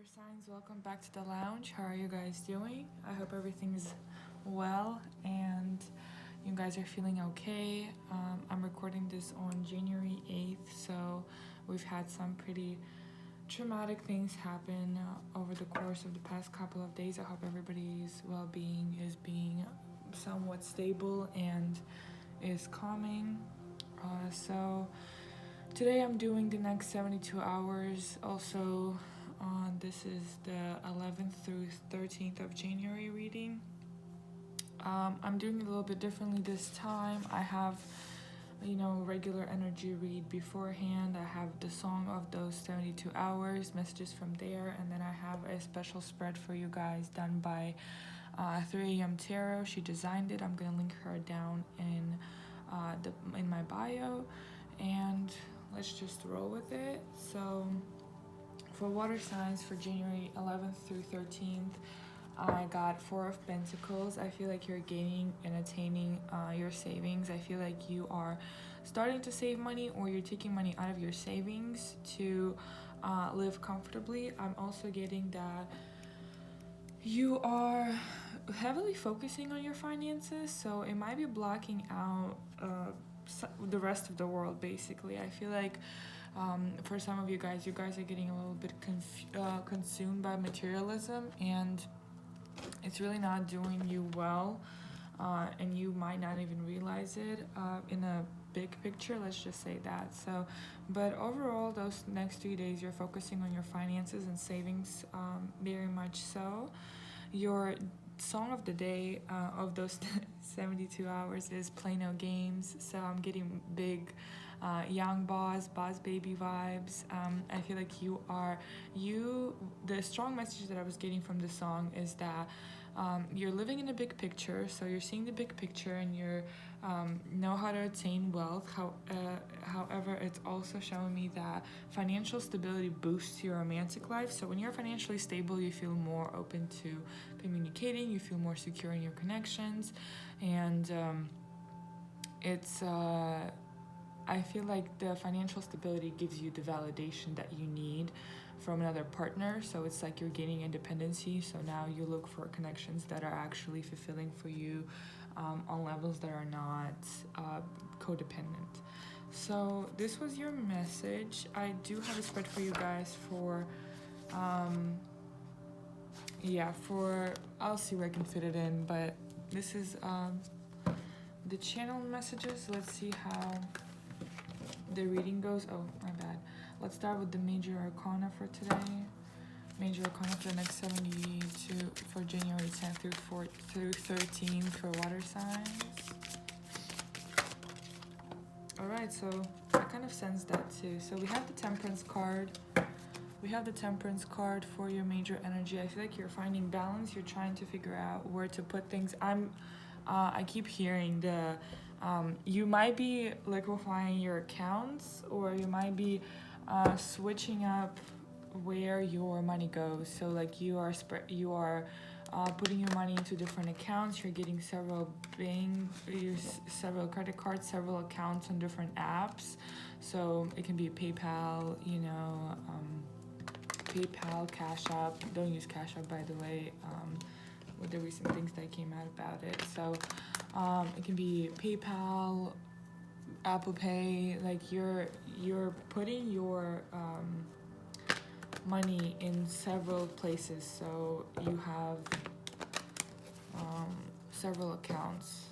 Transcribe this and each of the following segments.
water signs, welcome back to the lounge. How are you guys doing? I hope everything is well and you guys are feeling okay. I'm recording this on January 8th, so we've had some pretty traumatic things happen over the course of the past couple of days. I hope everybody's well-being is being somewhat stable and is calming. So today I'm doing the next 72 hours. Also, this is the 11th through 13th of January reading. I'm doing it a little bit differently this time. I have, regular energy read beforehand. I have the song of those 72 hours, messages from there, and then I have a special spread for you guys done by 3 a.m. Tarot. She designed it. I'm gonna link her down in my bio, and let's just roll with it. So for water signs for January 11th through 13th, I got 4 of Pentacles. I feel like you're gaining and attaining your savings. I feel like you are starting to save money, or you're taking money out of your savings to live comfortably. I'm also getting that you are heavily focusing on your finances, so it might be blocking out the rest of the world. Basically, I feel like for some of you guys are getting a little bit consumed by materialism, and it's really not doing you well, and you might not even realize it in a big picture, let's just say that. So but overall, those next 3 days you're focusing on your finances and savings, very much so. Your song of the day of those 72 hours is Play No Games. So I'm getting big young boss baby vibes. I feel like the strong message that I was getting from the song is that you're living in a big picture, so you're seeing the big picture, and you know how to attain wealth. However, it's also showing me that financial stability boosts your romantic life. So when you're financially stable, you feel more open to communicating, you feel more secure in your connections, and I feel like the financial stability gives you the validation that you need from another partner. So it's like you're gaining independency. So now you look for connections that are actually fulfilling for you on levels that are not codependent. So this was your message. I do have a spread for you guys for I'll see where I can fit it in, but this is the channel messages. Let's see how the reading goes. Oh, my bad. Let's start with the major arcana for today. Major arcana for the next 72 for January 10th through 13th for water signs. Alright, so I kind of sense that too. So we have the Temperance card. We have the Temperance card for your major energy. I feel like you're finding balance. You're trying to figure out where to put things. I keep hearing you might be liquefying your accounts, or you might be switching up where your money goes. So like you are putting your money into different accounts. You're getting several credit cards, several accounts on different apps. So it can be PayPal, PayPal, Cash App. Don't use Cash App, by the way, with the recent things that came out about it. So it can be PayPal, Apple Pay. Like you're putting your money in several places, so you have several accounts,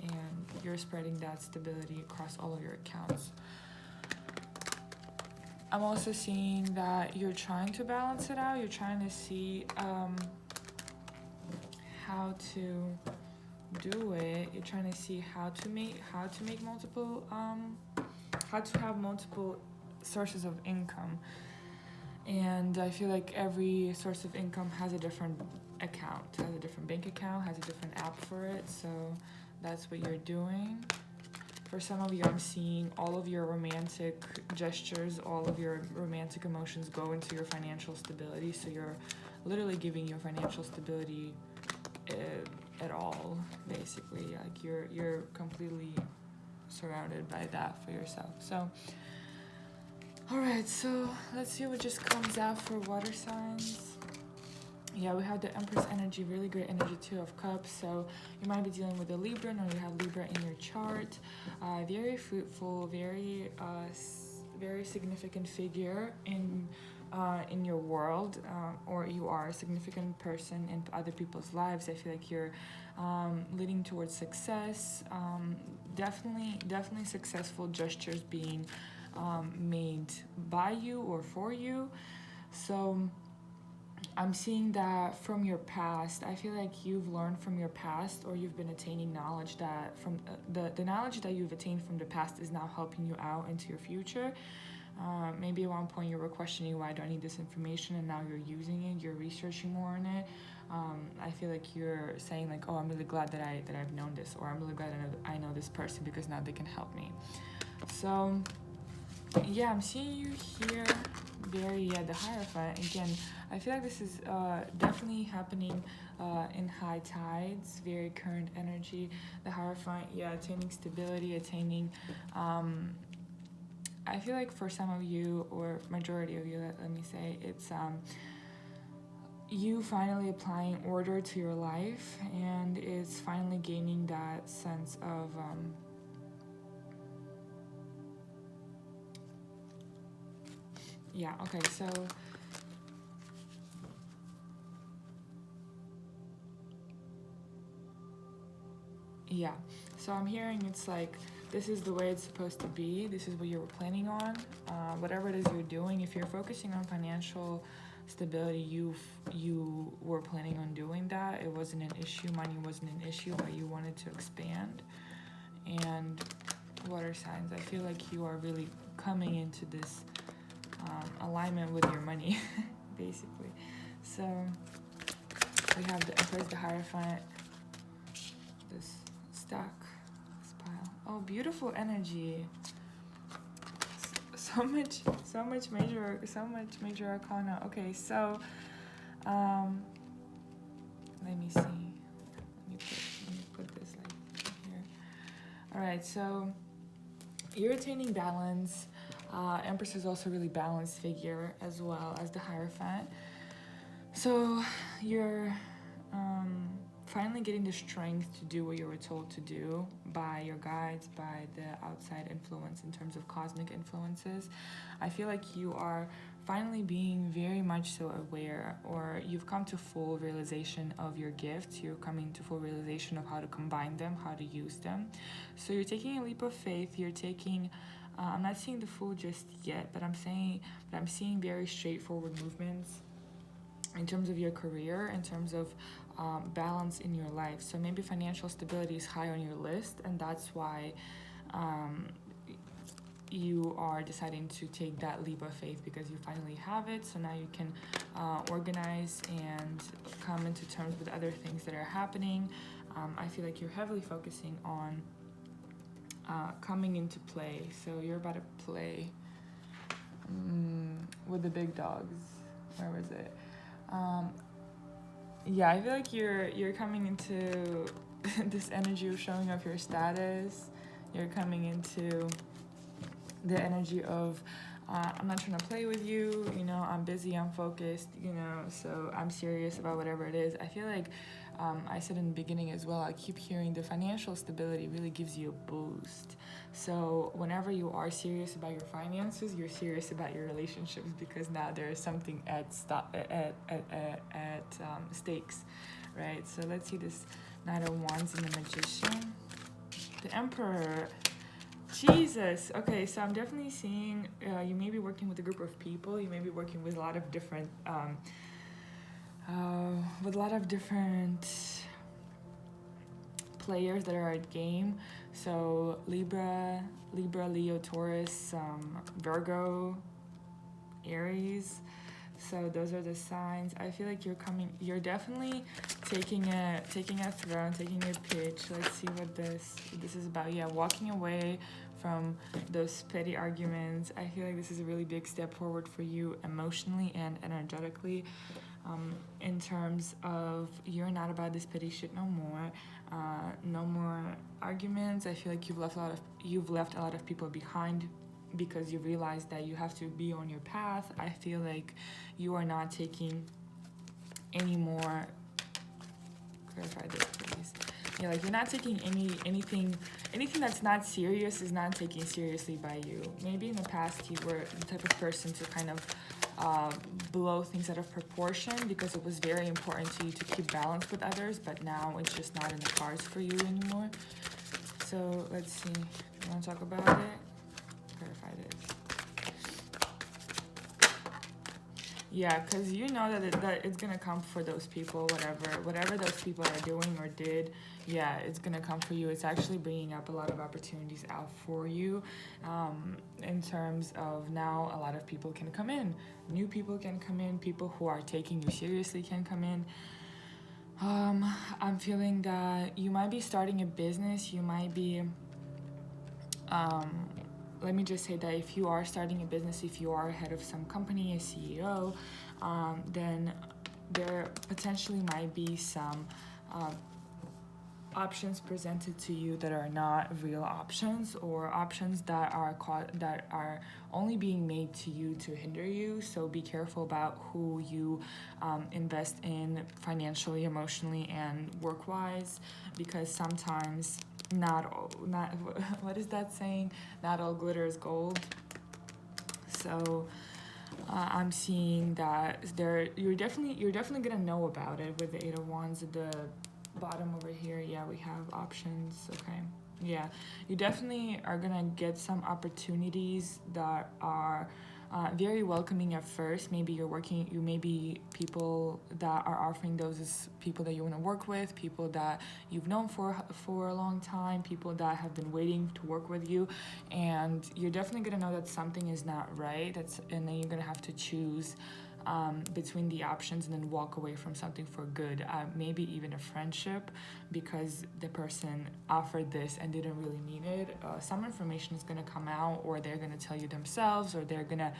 and you're spreading that stability across all of your accounts. I'm also seeing that you're trying to balance it out. You're trying to see how to do it. You're trying to see how to make multiple how to have multiple sources of income. And I feel like every source of income has a different account, has a different bank account, has a different app for it. So that's what you're doing. For some of you, I'm seeing all of your romantic gestures, all of your romantic emotions go into your financial stability. So you're literally giving your financial stability at all, basically. Like you're completely surrounded by that for yourself. So Alright, so let's see what just comes out for water signs. Yeah, we have the Empress energy, really great energy, Two of Cups. So you might be dealing with a Libra, or you have Libra in your chart. Very fruitful, very significant figure in your world, or you are a significant person in other people's lives. I feel like you're leading towards success. Definitely successful gestures being made by you or for you. So I'm seeing that from your past. I feel like you've learned from your past, or you've been attaining knowledge that from the knowledge that you've attained from the past is now helping you out into your future. Maybe at one point you were questioning, why do I need this information, and now you're using it, you're researching more on it. I feel like you're saying like, oh, I'm really glad that I've known this, or I'm really glad I know this person because now they can help me. So yeah, I'm seeing you here the Hierophant. Again, I feel like this is definitely happening in high tides, very current energy. The Hierophant, attaining stability, attaining I feel like for some of you, or majority of you, let me say, it's you finally applying order to your life, and it's finally gaining that sense of okay, so so I'm hearing it's like, this is the way it's supposed to be, this is what you were planning on. Whatever it is you're doing, if you're focusing on financial stability, you were planning on doing that. It wasn't an issue, money wasn't an issue, but you wanted to expand. And water signs, I feel like you are really coming into this alignment with your money basically. So we have the Empress, the Hierophant, this stack, this pile. Oh, beautiful energy. So much major arcana. Okay, so let me see. Let me put this like here. All right, so you're attaining balance. Empress is also a really balanced figure, as well as the Hierophant. So you're finally getting the strength to do what you were told to do by your guides, by the outside influence in terms of cosmic influences. I feel like you are finally being very much so aware, or you've come to full realization of your gifts. You're coming to full realization of how to combine them, how to use them. So you're taking a leap of faith. You're taking I'm not seeing the full just yet, but I'm seeing very straightforward movements in terms of your career, in terms of balance in your life. So maybe financial stability is high on your list, and that's why you are deciding to take that leap of faith, because you finally have it. So now you can organize and come into terms with other things that are happening. I feel like you're heavily focusing on coming into play. So you're about to play with the big dogs. Where was it? I feel like you're coming into this energy of showing off your status. You're coming into the energy of I'm not trying to play with you, I'm busy, I'm focused, so I'm serious about whatever it is. I feel like I said in the beginning as well, I keep hearing the financial stability really gives you a boost. So whenever you are serious about your finances, you're serious about your relationships, because now there is something at stakes, right? So let's see this Knight of Wands and the Magician, the Emperor. Jesus. Okay, so I'm definitely seeing you may be working with a group of people. You may be working with a lot of different players that are at game. So Libra, Leo, Taurus, Virgo, Aries. So those are the signs. I feel like you're definitely taking a throne, taking a pitch. Let's see what this is about. Yeah, walking away from those petty arguments. I feel like this is a really big step forward for you emotionally and energetically, in terms of you're not about this petty shit no more. No more arguments. I feel like you've left a lot of people behind because you realize that you have to be on your path. I feel like you are not taking any more, clarify this please. Yeah, like you're not taking anything that's not serious is not taken seriously by you. Maybe in the past you were the type of person to kind of blow things out of proportion because it was very important to you to keep balance with others, but now it's just not in the cards for you anymore. So let's see. You want to talk about it? Clarify this. Yeah, because you know that it's gonna come for those people, whatever those people are doing or did. Yeah, it's gonna come for you. It's actually bringing up a lot of opportunities out for you. In terms of now, a lot of people can come in. New people can come in. People who are taking you seriously can come in. I'm feeling that you might be starting a business. You might be. Let me just say that if you are starting a business, if you are head of some company, a CEO, then there potentially might be some options presented to you that are not real options, or options that are only being made to you to hinder you. So be careful about who you invest in financially, emotionally, and work-wise, because sometimes not what is that saying? Not all glitter is gold. So I'm seeing that you're definitely gonna know about it with the Eight of Wands at the bottom over here. Yeah, we have options. Okay, yeah, you definitely are gonna get some opportunities that are very welcoming at first. Maybe maybe people that are offering those is people that you want to work with, people that you've known for a long time, people that have been waiting to work with you, and you're definitely gonna know that something is not right. And then you're gonna have to choose between the options and then walk away from something for good, maybe even a friendship, because the person offered this and didn't really mean it. Some information is going to come out, or they're going to tell you themselves, or they're going to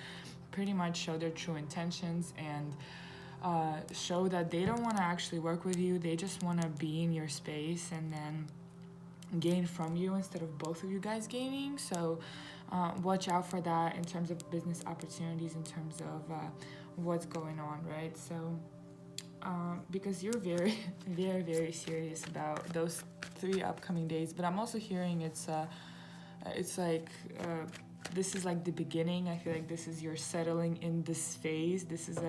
pretty much show their true intentions and show that they don't want to actually work with you. They just want to be in your space and then gain from you instead of both of you guys gaining. So watch out for that in terms of business opportunities, in terms of what's going on, right? So because you're very very very serious about those 3 upcoming days, but I'm also hearing it's like this is like the beginning. I feel like this is your settling in this phase. This is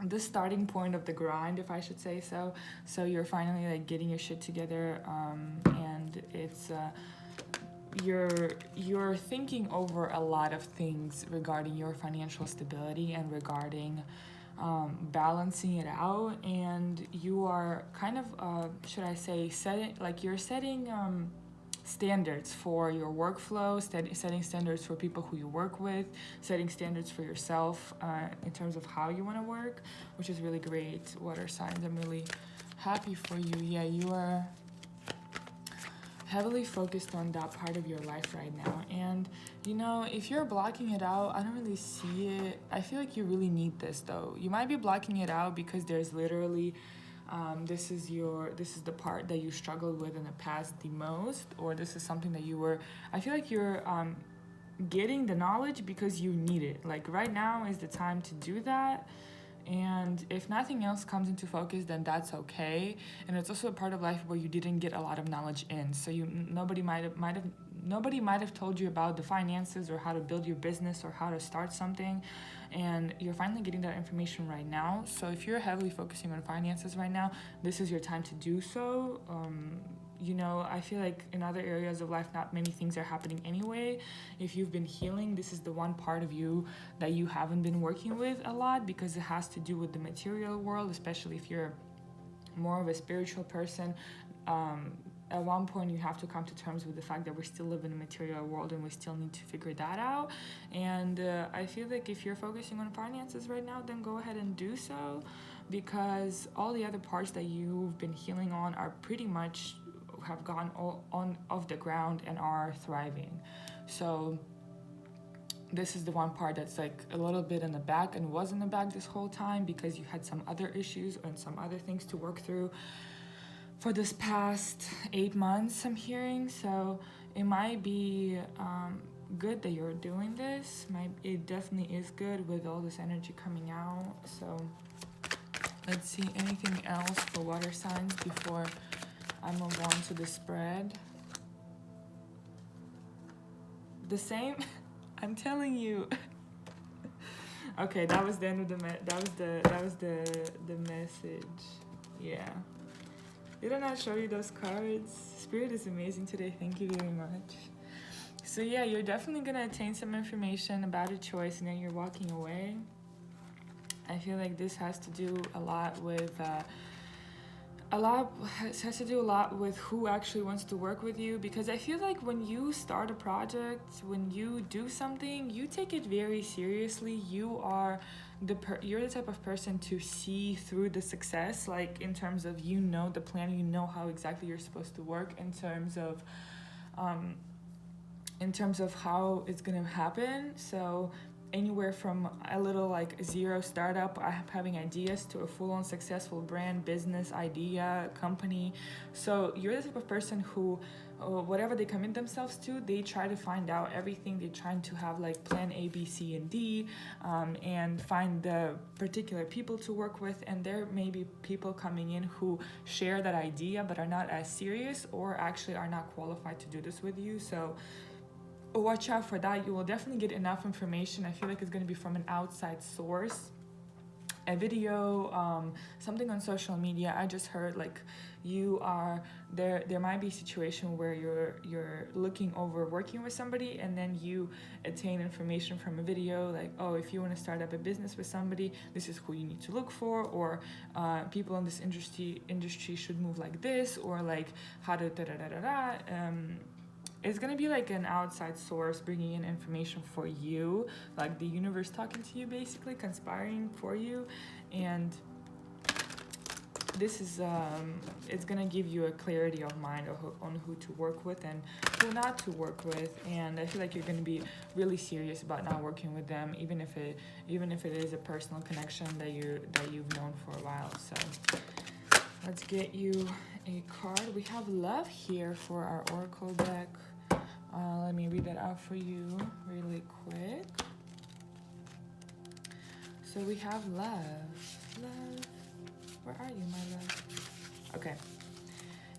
the starting point of the grind, if I should say so. So you're finally like getting your shit together, and it's you're thinking over a lot of things regarding your financial stability and regarding balancing it out, and you are kind of should I say setting standards for your workflow, setting standards for people who you work with, setting standards for yourself in terms of how you want to work, which is really great. Water signs, I'm really happy for you. Yeah, you are heavily focused on that part of your life right now, and if you're blocking it out, I don't really see it. I feel like you really need this though. You might be blocking it out because there's literally this is the part that you struggled with in the past the most, or this is something that I feel like you're getting the knowledge because you need it. Like right now is the time to do that. And if nothing else comes into focus, then that's okay. And it's also a part of life where you didn't get a lot of knowledge in. So nobody might have told you about the finances or how to build your business or how to start something. And you're finally getting that information right now. So if you're heavily focusing on finances right now, this is your time to do so. I feel like in other areas of life, not many things are happening anyway. If you've been healing, this is the one part of you that you haven't been working with a lot, because it has to do with the material world, especially if you're more of a spiritual person. At one point, you have to come to terms with the fact that we still live in a material world and we still need to figure that out. And I feel like if you're focusing on finances right now, then go ahead and do so, because all the other parts that you've been healing on are pretty much have gone off the ground and are thriving. So this is the one part that's like a little bit in the back, and was in the back this whole time because you had some other issues and some other things to work through for this past 8 months, I'm hearing. So it might be good that you're doing this. It definitely is good with all this energy coming out. So let's see anything else for water signs before I move on to the spread. The same. I'm telling you. Okay, that was the end of that was the message. Yeah. Didn't I show you those cards? Spirit is amazing today. Thank you very much. So yeah, you're definitely gonna attain some information about a choice, and then you're walking away. I feel like this has to do a lot with who actually wants to work with you, because I feel like when you start a project, when you do something, you take it very seriously. You're the type of person to see through the success, like in terms of the plan, how exactly you're supposed to work, in terms of how it's gonna happen. So anywhere from a little like zero startup, having ideas, to a full-on successful brand, business, idea, company. So you're the type of person who, whatever they commit themselves to, they try to find out everything. They're trying to have like plan A, B, C, and D, and find the particular people to work with. And there may be people coming in who share that idea but are not as serious, or actually are not qualified to do this with you. So watch out for that. You will definitely get enough information. I feel like it's going to be from an outside source, a video, something on social media. I just heard like there might be a situation where you're looking over working with somebody, and then you attain information from a video like, oh, if you want to start up a business with somebody, this is who you need to look for, or people in this industry should move like this, or like how to it's going to be like an outside source bringing in information for you, like the universe talking to you, basically conspiring for you. And this is it's going to give you a clarity of mind on who to work with and who not to work with. And I feel like you're going to be really serious about not working with them, even if it is a personal connection that you've known for a while. So let's get you a card. We have love here for our oracle deck. Let me read that out for you really quick. So we have love. Where are you, my love? Okay.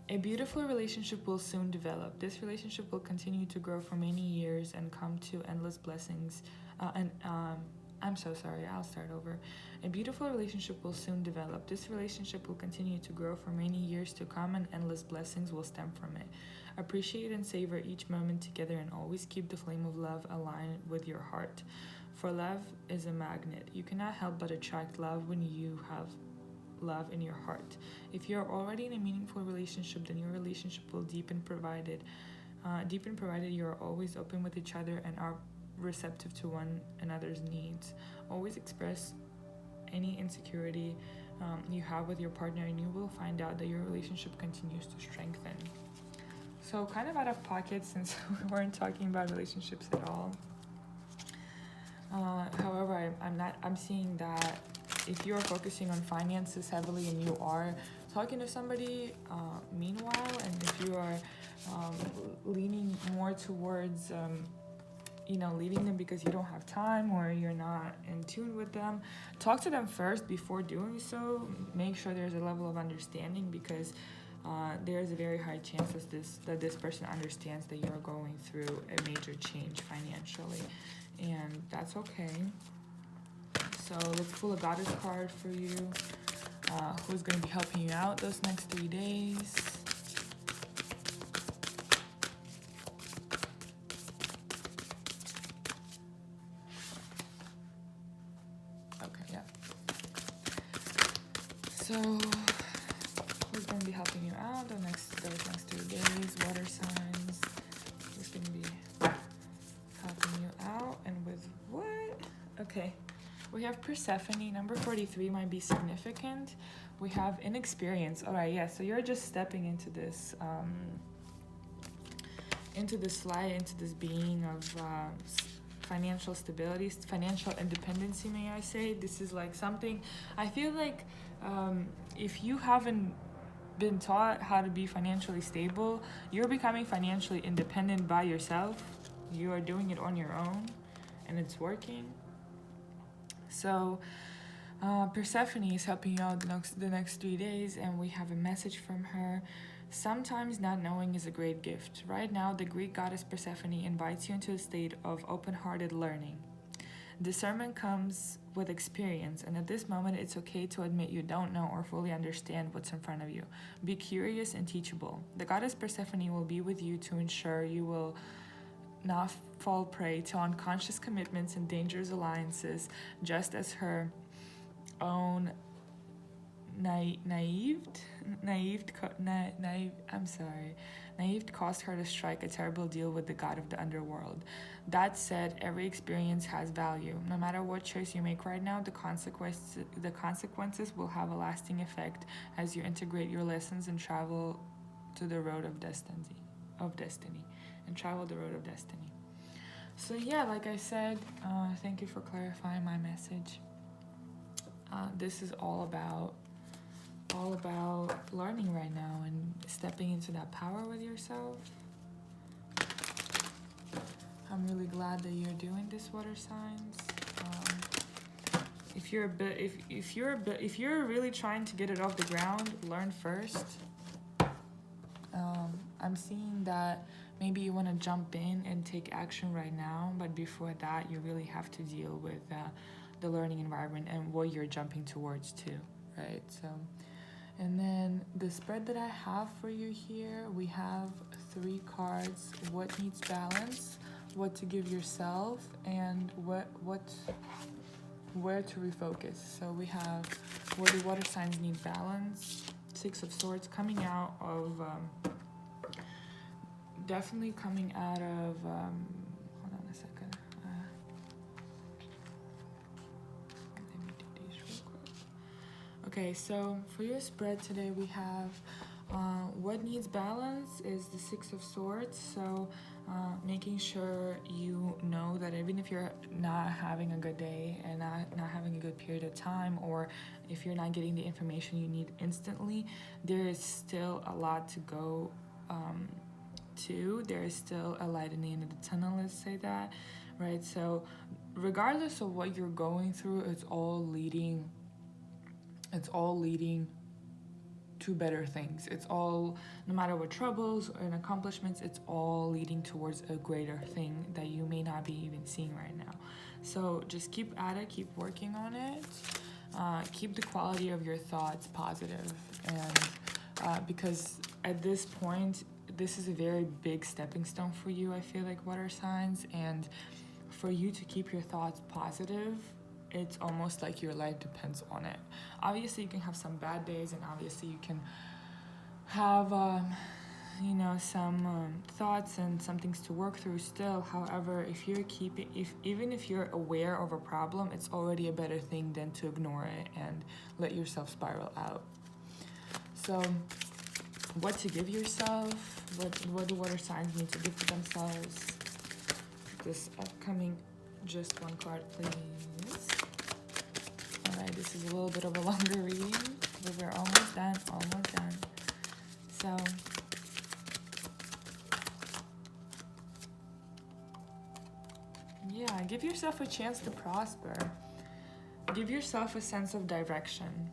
A beautiful relationship will soon develop. This relationship will continue to grow for many years and come to endless blessings. I'm so sorry, I'll start over. A beautiful relationship will soon develop. This relationship will continue to grow for many years to come, and endless blessings will stem from it. Appreciate and savor each moment together, and always keep the flame of love aligned with your heart. For love is a magnet. You cannot help but attract love when you have love in your heart. If you're already in a meaningful relationship, then your relationship will deepen provided you are always open with each other and are receptive to one another's needs. Always express any insecurity you have with your partner, and you will find out that your relationship continues to strengthen. So kind of out of pocket, since we weren't talking about relationships at all. However, I'm seeing that if you're focusing on finances heavily and you are talking to somebody, meanwhile, and if you are leaning more towards leaving them because you don't have time or you're not in tune with them, talk to them first before doing so. Make sure there's a level of understanding, because there's a very high chance that this person understands that you're going through a major change financially, and that's okay. So let's pull a goddess card for you. Who's going to be helping you out those next 3 days? Okay, yeah. So who's going to be helping you out those next 3 days? Water signs. Who's going to be helping you out, and with what? Okay. We have Persephone. Number 43 might be significant. We have inexperience. All right, yeah. So you're just stepping into this light, into this being of financial stability, financial independence, may I say. This is like something, I feel like if you haven't been taught how to be financially stable, you're becoming financially independent by yourself. You are doing it on your own, and it's working. So Persephone is helping you out the next 3 days, and we have a message from her. Sometimes not knowing is a great gift. Right now, the Greek goddess Persephone invites you into a state of open-hearted learning. Discernment comes with experience, and at this moment, it's okay to admit you don't know or fully understand what's in front of you. Be curious and teachable. The goddess Persephone will be with you to ensure you will not fall prey to unconscious commitments and dangerous alliances, just as her own naive caused her to strike a terrible deal with the god of the underworld. That said, every experience has value. No matter what choice you make right now, the consequences will have a lasting effect as you integrate your lessons and travel to the road of destiny. So yeah, like I said, thank you for clarifying my message. This is all about learning right now and stepping into that power with yourself. I'm really glad that you're doing this, water signs. If you're really trying to get it off the ground, learn first. I'm seeing that maybe you want to jump in and take action right now, but before that, you really have to deal with the learning environment and what you're jumping towards too, right? So, and then the spread that I have for you here, we have 3 cards: what needs balance, what to give yourself, and where to refocus. So we have where the water signs need balance, 6 of Swords, coming out of definitely coming out of hold on a second. Let me do these real quick. Okay, so for your spread today, we have what needs balance is the 6 of Swords. So making sure you know that even if you're not having a good day and not having a good period of time, or if you're not getting the information you need instantly, there is still a lot to go to. There is still a light in the end of the tunnel, let's say that, right? So regardless of what you're going through, it's all leading to better things. It's all, no matter what troubles and accomplishments, it's all leading towards a greater thing that you may not be even seeing right now. So just keep at it, keep working on it, keep the quality of your thoughts positive, and because at this point, this is a very big stepping stone for you, I feel like, water signs, and for you to keep your thoughts positive, it's almost like your life depends on it. Obviously, you can have some bad days, and obviously you can have, some thoughts and some things to work through still. However, even if you're aware of a problem, it's already a better thing than to ignore it and let yourself spiral out. So, what to give yourself? What do water signs need to give to themselves? This upcoming, just one card, please. Alright, this is a little bit of a longer reading, but we're almost done. So, yeah, give yourself a chance to prosper. Give yourself a sense of direction.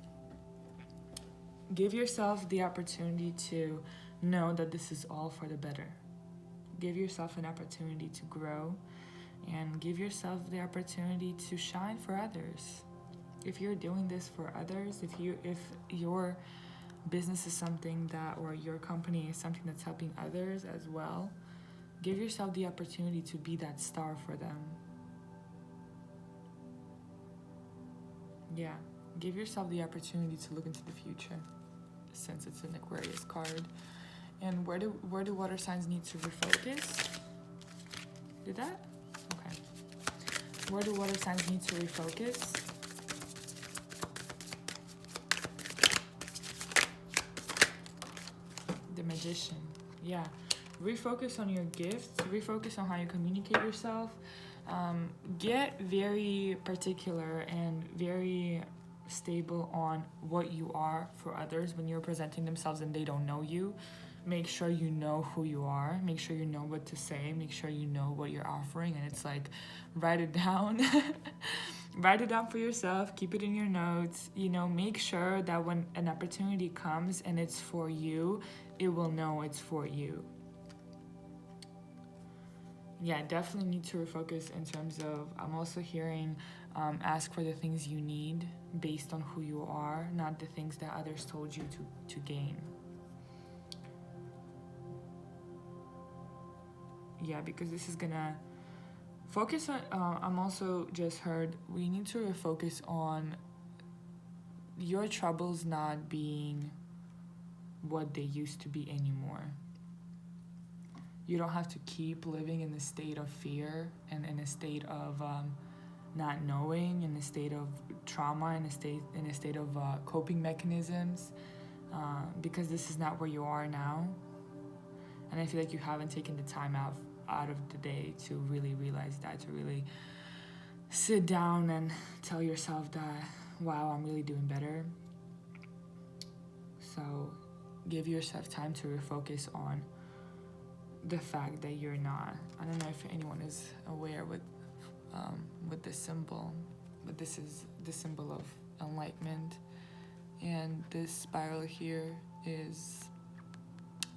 Give yourself the opportunity to know that this is all for the better. Give yourself an opportunity to grow, and give yourself the opportunity to shine for others. If you're doing this for others, if your business is something that, or your company is something that's helping others as well, give yourself the opportunity to be that star for them. Yeah, give yourself the opportunity to look into the future, since it's an Aquarius card. And where do water signs need to refocus? Did that? Okay. Where do water signs need to refocus? The Magician. Yeah. Refocus on your gifts. Refocus on how you communicate yourself. Get very particular and very stable on what you are for others when you're presenting themselves and they don't know you. make sure you know who you are, make sure you know what to say, make sure you know what you're offering, and it's like, write it down. Write it down for yourself, keep it in your notes, make sure that when an opportunity comes and it's for you, it will know it's for you. Yeah, definitely need to refocus in terms of, I'm also hearing, ask for the things you need based on who you are, not the things that others told you to gain. Yeah, because this is gonna focus on, I'm also just heard, we need to refocus on your troubles not being what they used to be anymore. You don't have to keep living in a state of fear and in a state of not knowing, in a state of trauma, in a state of coping mechanisms, because this is not where you are now. And I feel like you haven't taken the time out of the day to really realize that, to really sit down and tell yourself that, wow, I'm really doing better. So give yourself time to refocus on the fact that you're not. I don't know if anyone is aware with this symbol, but this is the symbol of enlightenment, and this spiral here is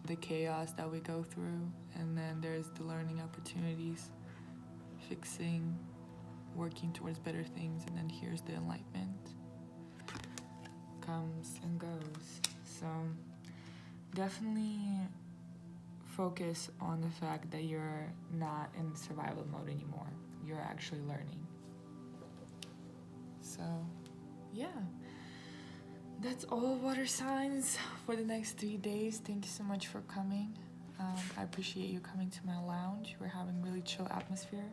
the chaos that we go through, and then there's the learning opportunities, fixing, working towards better things, and then here's the enlightenment. Comes and goes. So definitely focus on the fact that you're not in survival mode anymore. You're actually learning. So yeah, that's all water signs for the next 3 days. Thank you so much for coming. I appreciate you coming to my lounge. We're having really chill atmosphere,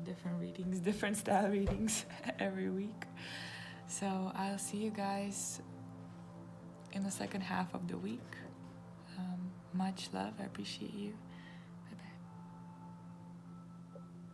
different readings, different style readings every week. So I'll see you guys in the second half of the week. Much love. I appreciate you.